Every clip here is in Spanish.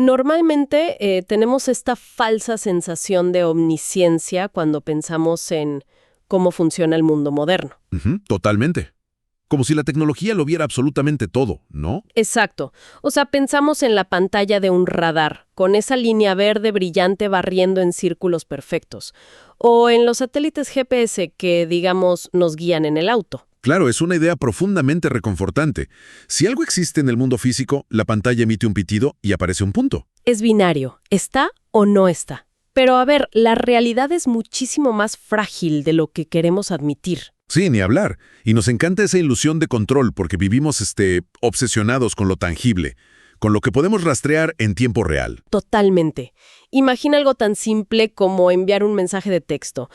Normalmente tenemos esta falsa sensación de omnisciencia cuando pensamos en cómo funciona el mundo moderno. Ujú, totalmente. Como si la tecnología lo viera absolutamente todo, ¿no? Exacto. O sea, pensamos en la pantalla de un radar, con esa línea verde brillante barriendo en círculos perfectos. O en los satélites GPS que, digamos, nos guían en el auto. Claro, es una idea profundamente reconfortante. Si algo existe en el mundo físico, la pantalla emite un pitido y aparece un punto. Es binario, ¿está o no está? Pero a ver, la realidad es muchísimo más frágil de lo que queremos admitir. Sí, ni hablar. Y nos encanta esa ilusión de control porque vivimos obsesionados con lo tangible, con lo que podemos rastrear en tiempo real. Totalmente. Imagina algo tan simple como enviar un mensaje de texto.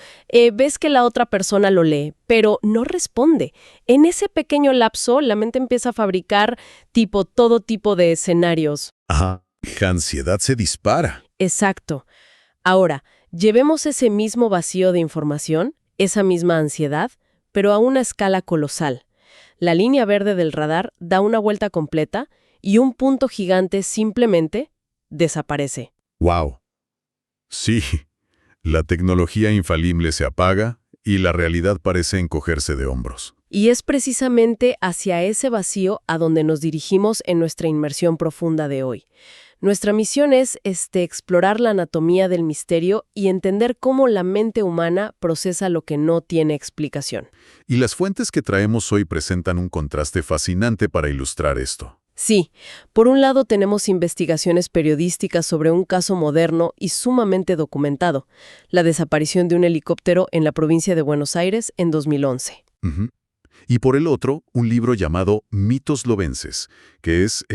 Ves que la otra persona lo lee, pero no responde. En ese pequeño lapso, la mente empieza a fabricar todo tipo de escenarios. Ajá. La ansiedad se dispara. Exacto. Ahora, llevemos ese mismo vacío de información, esa misma ansiedad, pero a una escala colosal. La línea verde del radar da una vuelta completa y un punto gigante simplemente desaparece. ¡Wow! Sí, la tecnología infalible se apaga y la realidad parece encogerse de hombros. Y es precisamente hacia ese vacío a donde nos dirigimos en nuestra inmersión profunda de hoy. Nuestra misión es explorar la anatomía del misterio y entender cómo la mente humana procesa lo que no tiene explicación. Y las fuentes que traemos hoy presentan un contraste fascinante para ilustrar esto. Sí, por un lado tenemos investigaciones periodísticas sobre un caso moderno y sumamente documentado, la desaparición de un helicóptero en la provincia de Buenos Aires en 2011. Ujú. Y por el otro, un libro llamado Mitos Lovenses, que es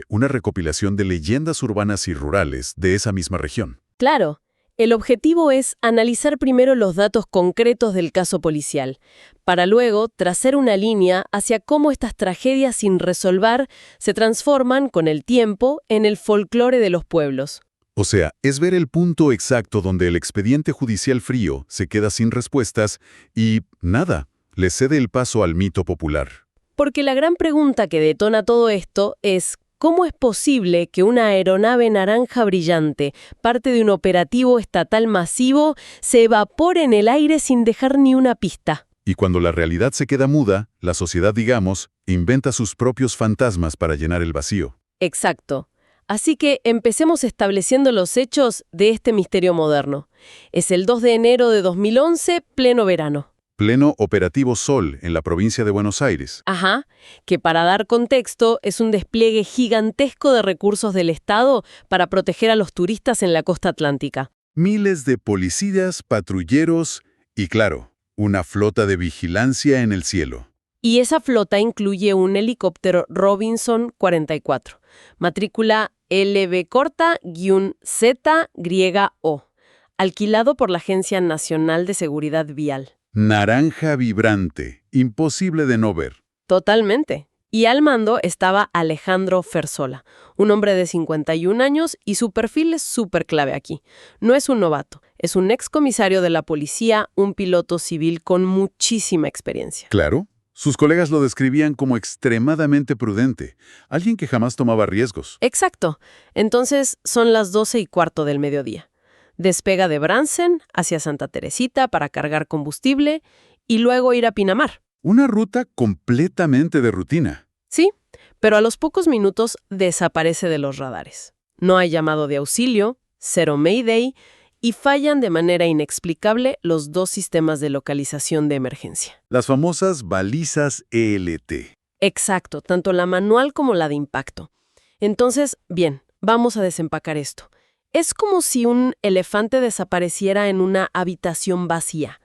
una recopilación de leyendas urbanas y rurales de esa misma región. Claro, el objetivo es analizar primero los datos concretos del caso policial, para luego trazar una línea hacia cómo estas tragedias sin resolver se transforman con el tiempo en el folclore de los pueblos. O sea, es ver el punto exacto donde el expediente judicial frío se queda sin respuestas y, nada, le cede el paso al mito popular. Porque la gran pregunta que detona todo esto es ¿cómo es posible que una aeronave naranja brillante, parte de un operativo estatal masivo, se evapore en el aire sin dejar ni una pista? Y cuando la realidad se queda muda, la sociedad, digamos, inventa sus propios fantasmas para llenar el vacío. Exacto. Así que empecemos estableciendo los hechos de este misterio moderno. Es el 2 de enero de 2011, pleno verano. Pleno operativo Sol en la provincia de Buenos Aires. Ajá, que para dar contexto es un despliegue gigantesco de recursos del Estado para proteger a los turistas en la costa atlántica. Miles de policías, patrulleros y, claro, una flota de vigilancia en el cielo. Y esa flota incluye un helicóptero Robinson 44, matrícula LB-Z-O, alquilado por la Agencia Nacional de Seguridad Vial. Naranja vibrante, imposible de no ver. Totalmente. Y al mando estaba Alejandro Ferzola, un hombre de 51 años y su perfil es súper clave aquí. No es un novato, es un excomisario de la policía, un piloto civil con muchísima experiencia. Claro. Sus colegas lo describían como extremadamente prudente, alguien que jamás tomaba riesgos. Exacto. Entonces son las 12:15 del mediodía. Despega de Bransen hacia Santa Teresita para cargar combustible y luego ir a Pinamar. Una ruta completamente de rutina. Sí, pero a los pocos minutos desaparece de los radares. No hay llamado de auxilio, cero Mayday y fallan de manera inexplicable los dos sistemas de localización de emergencia. Las famosas balizas ELT. Exacto, tanto la manual como la de impacto. Entonces, bien, vamos a desempacar esto. Es como si un elefante desapareciera en una habitación vacía.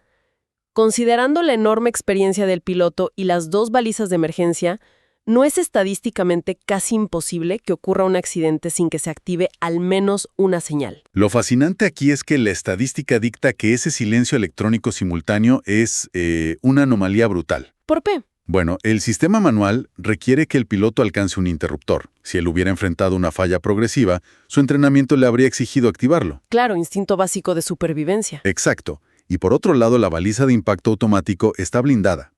Considerando la enorme experiencia del piloto y las dos balizas de emergencia, ¿no es estadísticamente casi imposible que ocurra un accidente sin que se active al menos una señal? Lo fascinante aquí es que la estadística dicta que ese silencio electrónico simultáneo es una anomalía brutal. ¿Por qué? Bueno, el sistema manual requiere que el piloto alcance un interruptor. Si él hubiera enfrentado una falla progresiva, su entrenamiento le habría exigido activarlo. Claro, instinto básico de supervivencia. Exacto. Y por otro lado, la baliza de impacto automático está blindada.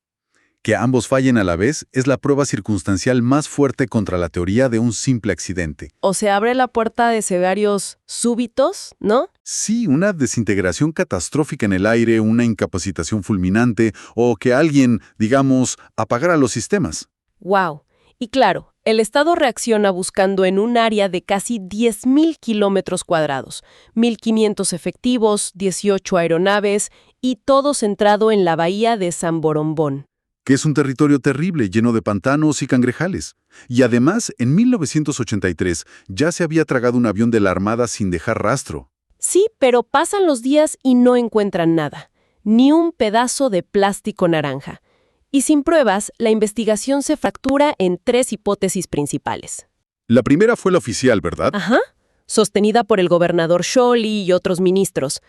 Que ambos fallen a la vez es la prueba circunstancial más fuerte contra la teoría de un simple accidente. O se abre la puerta de escenarios súbitos, ¿no? Sí, una desintegración catastrófica en el aire, una incapacitación fulminante o que alguien, digamos, apagara los sistemas. ¡Wow! Y claro, el Estado reacciona buscando en un área de casi 10.000 kilómetros cuadrados, 1.500 efectivos, 18 aeronaves y todo centrado en la bahía de San Borombón. Que es un territorio terrible, lleno de pantanos y cangrejales. Y además, en 1983 ya se había tragado un avión de la Armada sin dejar rastro. Sí, pero pasan los días y no encuentran nada, ni un pedazo de plástico naranja. Y sin pruebas, la investigación se fractura en 3 hipótesis principales. La primera fue la oficial, ¿verdad? Ajá. Sostenida por el gobernador Scholli y otros ministros.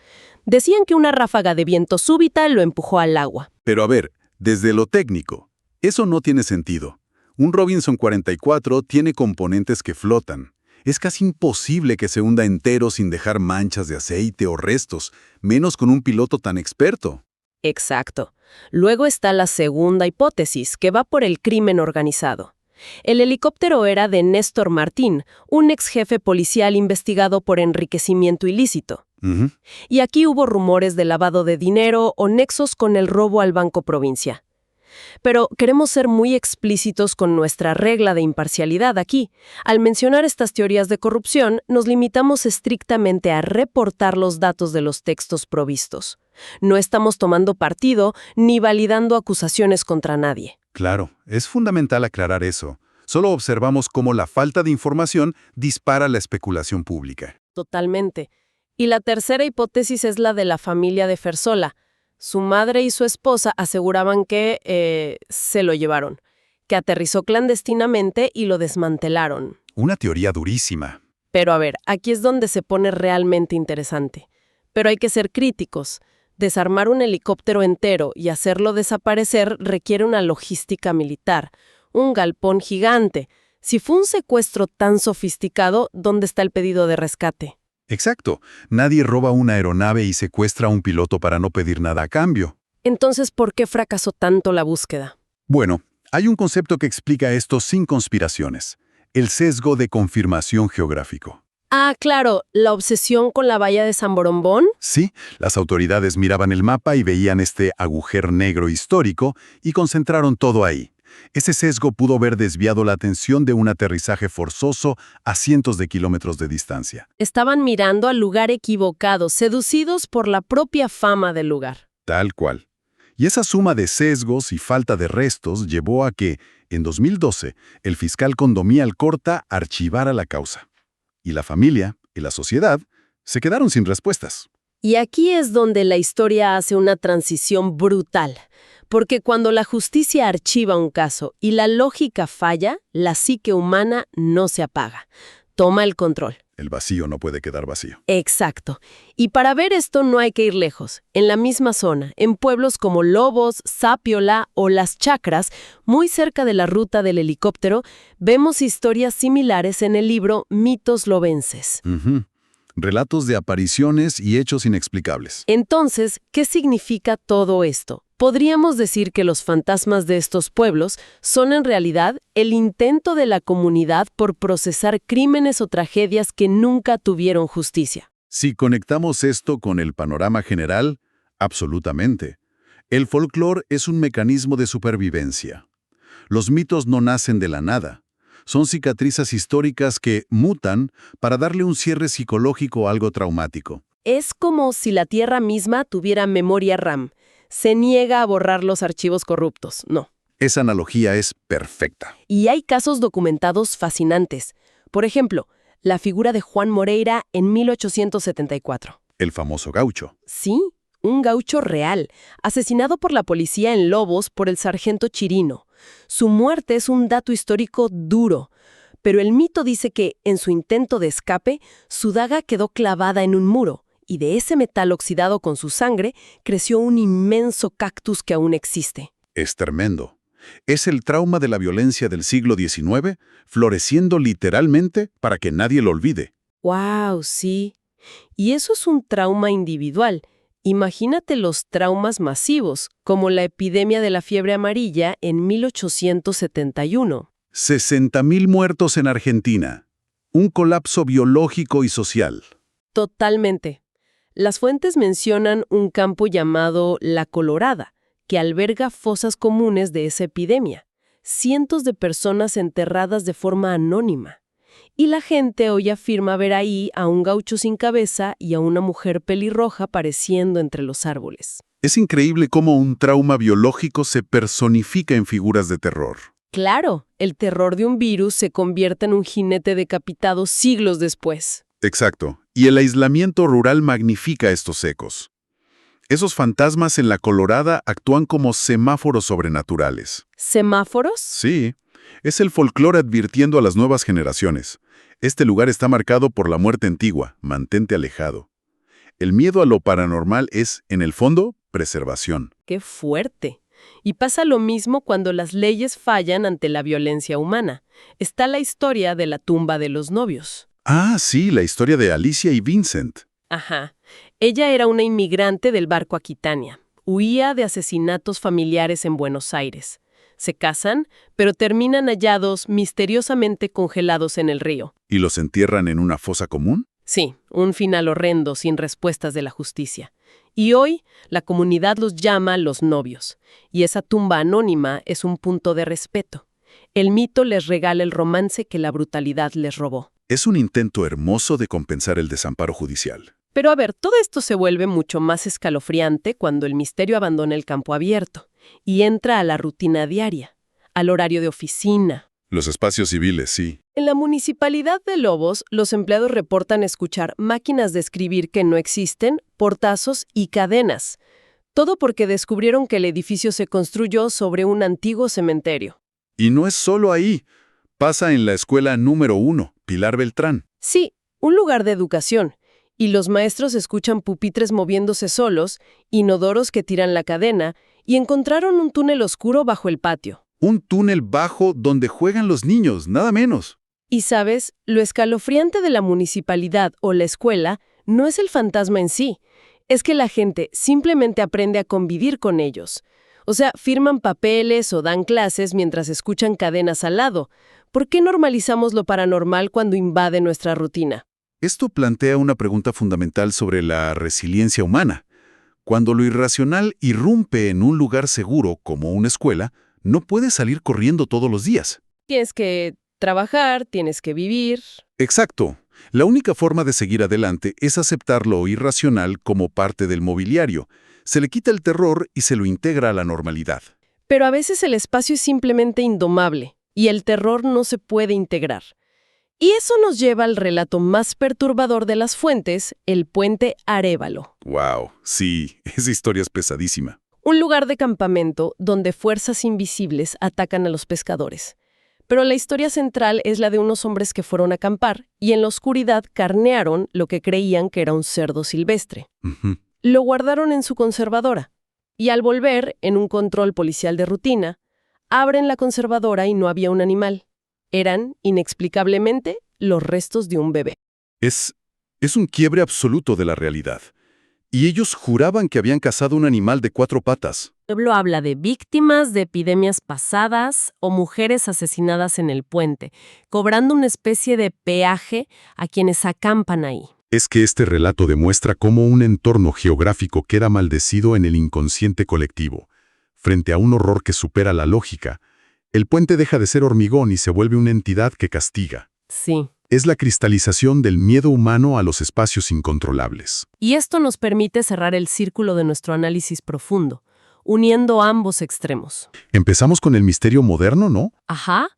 Decían que una ráfaga de viento súbita lo empujó al agua. Pero a ver, desde lo técnico, eso no tiene sentido. Un Robinson 44 tiene componentes que flotan. Es casi imposible que se hunda entero sin dejar manchas de aceite o restos, menos con un piloto tan experto. Exacto. Luego está la segunda hipótesis, que va por el crimen organizado. El helicóptero era de Néstor Martín, un ex jefe policial investigado por enriquecimiento ilícito. Ujú. Y aquí hubo rumores de lavado de dinero o nexos con el robo al Banco Provincia. Pero queremos ser muy explícitos con nuestra regla de imparcialidad aquí. Al mencionar estas teorías de corrupción, nos limitamos estrictamente a reportar los datos de los textos provistos. No estamos tomando partido ni validando acusaciones contra nadie. Claro, es fundamental aclarar eso. Solo observamos cómo la falta de información dispara la especulación pública. Totalmente. Y la tercera hipótesis es la de la familia de Fersola. Su madre y su esposa aseguraban que se lo llevaron, que aterrizó clandestinamente y lo desmantelaron. Una teoría durísima. Pero a ver, aquí es donde se pone realmente interesante. Pero hay que ser críticos. Desarmar un helicóptero entero y hacerlo desaparecer requiere una logística militar, un galpón gigante. Si fue un secuestro tan sofisticado, ¿dónde está el pedido de rescate? Exacto. Nadie roba una aeronave y secuestra a un piloto para no pedir nada a cambio. Entonces, ¿por qué fracasó tanto la búsqueda? Bueno, hay un concepto que explica esto sin conspiraciones. El sesgo de confirmación geográfico. Ah, claro, la obsesión con la bahía de San Borombón. Sí, las autoridades miraban el mapa y veían este agujero negro histórico y concentraron todo ahí. Ese sesgo pudo haber desviado la atención de un aterrizaje forzoso a cientos de kilómetros de distancia. Estaban mirando al lugar equivocado, seducidos por la propia fama del lugar. Tal cual. Y esa suma de sesgos y falta de restos llevó a que, en 2012, el fiscal Condomí Alcorta archivara la causa. Y la familia y la sociedad se quedaron sin respuestas. Y aquí es donde la historia hace una transición brutal. Porque cuando la justicia archiva un caso y la lógica falla, la psique humana no se apaga. Toma el control. El vacío no puede quedar vacío. Exacto. Y para ver esto no hay que ir lejos. En la misma zona, en pueblos como Lobos, Sapiola o Las Chacras, muy cerca de la ruta del helicóptero, vemos historias similares en el libro Mitos Lobenses. Ujú. Relatos de apariciones y hechos inexplicables. Entonces, ¿qué significa todo esto? Podríamos decir que los fantasmas de estos pueblos son en realidad el intento de la comunidad por procesar crímenes o tragedias que nunca tuvieron justicia. Si conectamos esto con el panorama general, absolutamente. El folclore es un mecanismo de supervivencia. Los mitos no nacen de la nada. Son cicatrices históricas que mutan para darle un cierre psicológico a algo traumático. Es como si la Tierra misma tuviera memoria RAM. Se niega a borrar los archivos corruptos, no. Esa analogía es perfecta. Y hay casos documentados fascinantes. Por ejemplo, la figura de Juan Moreira en 1874. El famoso gaucho. Sí, un gaucho real, asesinado por la policía en Lobos por el sargento Chirino. Su muerte es un dato histórico duro, pero el mito dice que, en su intento de escape, su daga quedó clavada en un muro, y de ese metal oxidado con su sangre creció un inmenso cactus que aún existe. Es tremendo. Es el trauma de la violencia del siglo XIX, floreciendo literalmente para que nadie lo olvide. ¡Wow! Sí. Y eso es un trauma individual. Imagínate los traumas masivos, como la epidemia de la fiebre amarilla en 1871. 60.000 muertos en Argentina. Un colapso biológico y social. Totalmente. Las fuentes mencionan un campo llamado La Colorada, que alberga fosas comunes de esa epidemia. Cientos de personas enterradas de forma anónima. Y la gente hoy afirma ver ahí a un gaucho sin cabeza y a una mujer pelirroja apareciendo entre los árboles. Es increíble cómo un trauma biológico se personifica en figuras de terror. Claro, el terror de un virus se convierte en un jinete decapitado siglos después. Exacto. Y el aislamiento rural magnifica estos ecos. Esos fantasmas en la Colorada actúan como semáforos sobrenaturales. ¿Semáforos? Sí, es el folclore advirtiendo a las nuevas generaciones. Este lugar está marcado por la muerte antigua, mantente alejado. El miedo a lo paranormal es, en el fondo, preservación. ¡Qué fuerte! Y pasa lo mismo cuando las leyes fallan ante la violencia humana. Está la historia de la tumba de los novios. Ah, sí, la historia de Alicia y Vincent. Ajá. Ella era una inmigrante del barco Aquitania. Huía de asesinatos familiares en Buenos Aires. Se casan, pero terminan hallados misteriosamente congelados en el río. ¿Y los entierran en una fosa común? Sí, un final horrendo sin respuestas de la justicia. Y hoy, la comunidad los llama los novios. Y esa tumba anónima es un punto de respeto. El mito les regala el romance que la brutalidad les robó. Es un intento hermoso de compensar el desamparo judicial. Pero a ver, todo esto se vuelve mucho más escalofriante cuando el misterio abandona el campo abierto y entra a la rutina diaria, al horario de oficina. Los espacios civiles, sí. En la municipalidad de Lobos, los empleados reportan escuchar máquinas de escribir que no existen, portazos y cadenas. Todo porque descubrieron que el edificio se construyó sobre un antiguo cementerio. Y no es solo ahí. Pasa en la escuela número 1, Pilar Beltrán. Sí, un lugar de educación. Y los maestros escuchan pupitres moviéndose solos, inodoros que tiran la cadena, y encontraron un túnel oscuro bajo el patio. Un túnel bajo donde juegan los niños, nada menos. Y sabes, lo escalofriante de la municipalidad o la escuela no es el fantasma en sí, es que la gente simplemente aprende a convivir con ellos. O sea, firman papeles o dan clases mientras escuchan cadenas al lado. ¿Por qué normalizamos lo paranormal cuando invade nuestra rutina? Esto plantea una pregunta fundamental sobre la resiliencia humana. Cuando lo irracional irrumpe en un lugar seguro como una escuela, no puedes salir corriendo todos los días. Tienes que trabajar, tienes que vivir. Exacto. La única forma de seguir adelante es aceptar lo irracional como parte del mobiliario. Se le quita el terror y se lo integra a la normalidad. Pero a veces el espacio es simplemente indomable y el terror no se puede integrar. Y eso nos lleva al relato más perturbador de las fuentes, el puente Arévalo. ¡Wow! Sí, esa historia es pesadísima. Un lugar de campamento donde fuerzas invisibles atacan a los pescadores. Pero la historia central es la de unos hombres que fueron a acampar y en la oscuridad carnearon lo que creían que era un cerdo silvestre. Lo guardaron en su conservadora. Y al volver, en un control policial de rutina, abren la conservadora y no había un animal. Eran, inexplicablemente, los restos de un bebé. Es un quiebre absoluto de la realidad. Y ellos juraban que habían cazado un animal de 4 patas. El pueblo habla de víctimas de epidemias pasadas o mujeres asesinadas en el puente, cobrando una especie de peaje a quienes acampan ahí. Es que este relato demuestra cómo un entorno geográfico queda maldecido en el inconsciente colectivo. Frente a un horror que supera la lógica, el puente deja de ser hormigón y se vuelve una entidad que castiga. Sí. Es la cristalización del miedo humano a los espacios incontrolables. Y esto nos permite cerrar el círculo de nuestro análisis profundo, uniendo ambos extremos. Empezamos con el misterio moderno, ¿no? Ajá.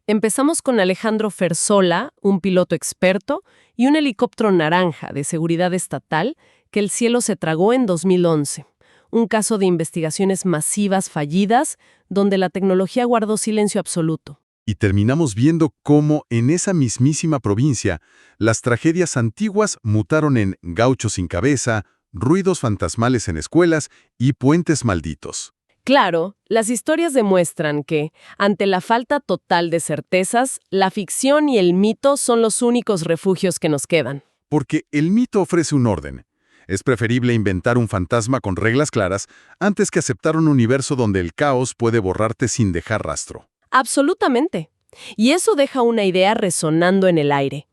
Empezamos con Alejandro Ferzola, un piloto experto, y un helicóptero naranja de seguridad estatal que el cielo se tragó en 2011. Un caso de investigaciones masivas fallidas donde la tecnología guardó silencio absoluto. Y terminamos viendo cómo en esa mismísima provincia las tragedias antiguas mutaron en gauchos sin cabeza, ruidos fantasmales en escuelas y puentes malditos. Claro, las historias demuestran que, ante la falta total de certezas, la ficción y el mito son los únicos refugios que nos quedan. Porque el mito ofrece un orden. Es preferible inventar un fantasma con reglas claras antes que aceptar un universo donde el caos puede borrarte sin dejar rastro. Absolutamente. Y eso deja una idea resonando en el aire.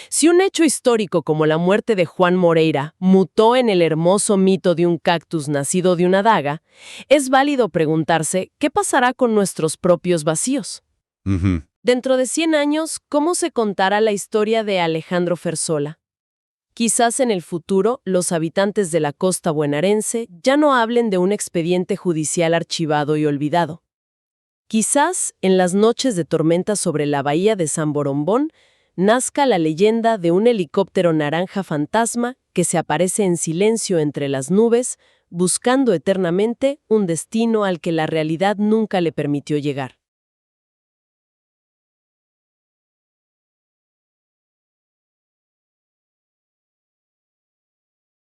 Si un hecho histórico como la muerte de Juan Moreira mutó en el hermoso mito de un cactus nacido de una daga, es válido preguntarse qué pasará con nuestros propios vacíos. Ujú. Dentro de 100 años, ¿cómo se contará la historia de Alejandro Fersola? Quizás en el futuro los habitantes de la costa bonaerense ya no hablen de un expediente judicial archivado y olvidado. Quizás en las noches de tormenta sobre la bahía de San Borombón nazca la leyenda de un helicóptero naranja fantasma que se aparece en silencio entre las nubes, buscando eternamente un destino al que la realidad nunca le permitió llegar.